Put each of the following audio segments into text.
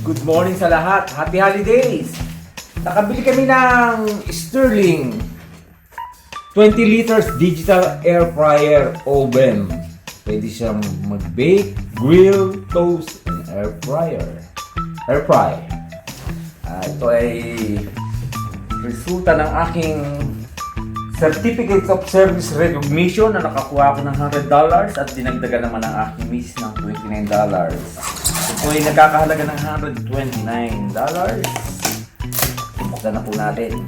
Good morning sa lahat. Happy holidays! Nakabili kami ng Stirling 20 liters digital air fryer oven. Pwede siyang mag-bake, grill, toast, and air fry. Ito ay resulta ng aking Certificate of Service Recognition na nakakuha ko ng $100 at dinagdagan naman ng aking miss ng $29. Ito ay nagkakahalaga ng $129. Buksan na po natin.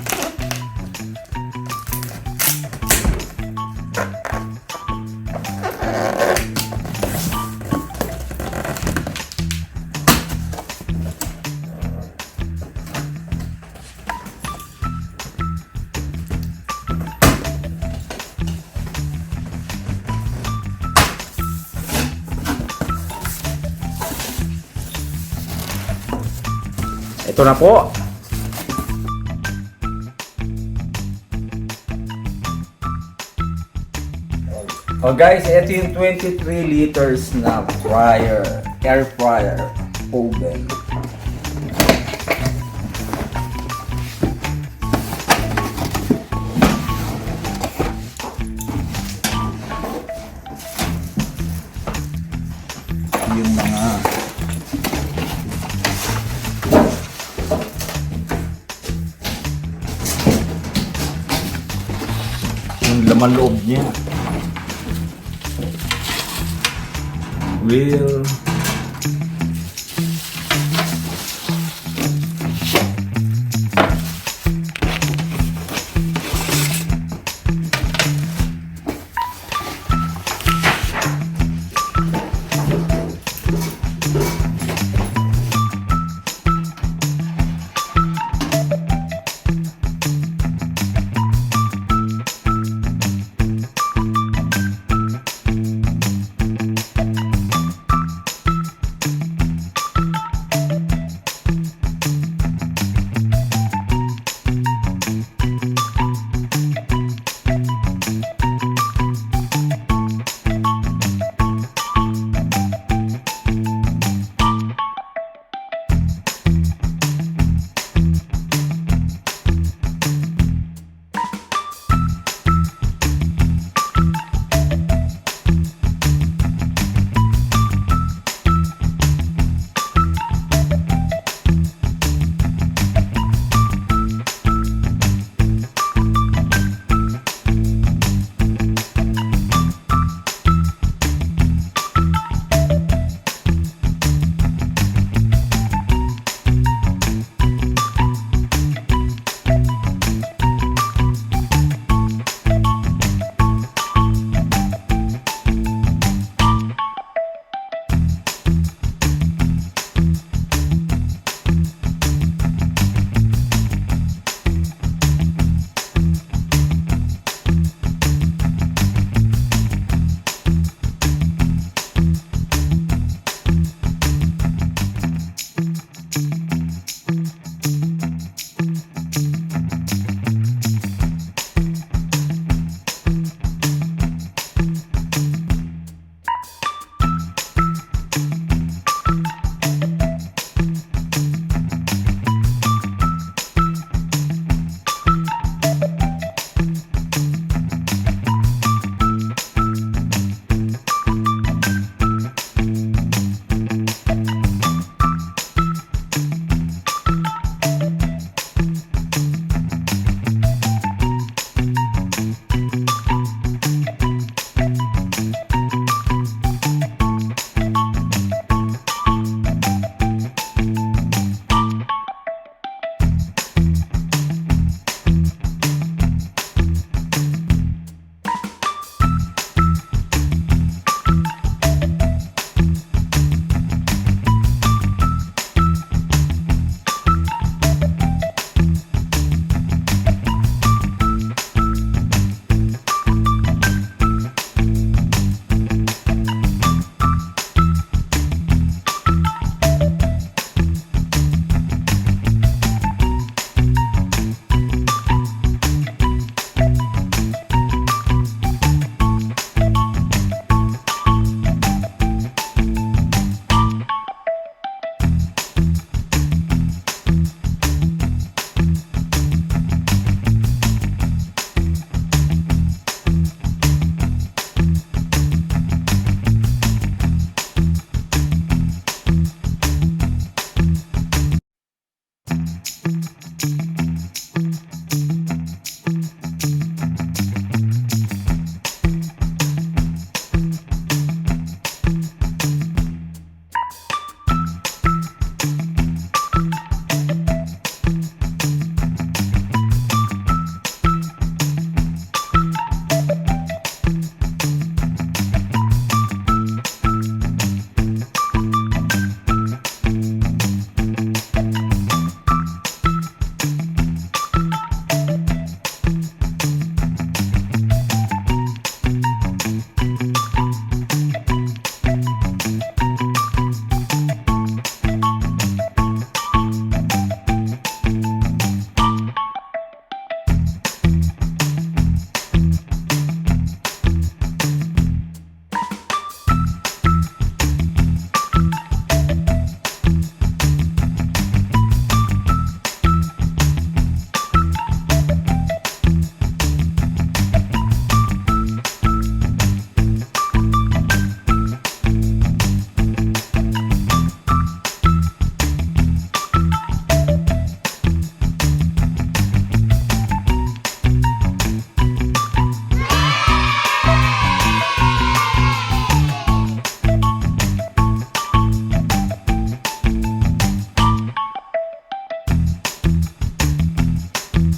Ito na po. Oh guys, ito yung 23 liters na air fryer oven. Yung mga laman loob niya. Grill.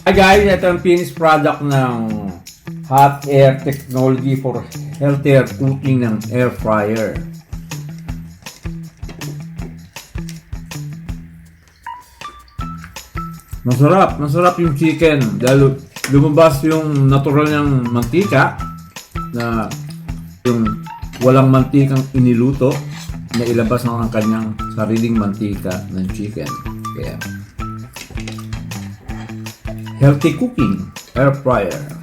Hi guys, ito ang finished product ng hot air technology for healthier cooking ng air fryer. Masarap yung chicken dahil lumabas yung natural niyang mantika na yung walang mantikang iniluto na ilabas ng kanyang sariling mantika ng chicken. Kaya healthy cooking air fryer.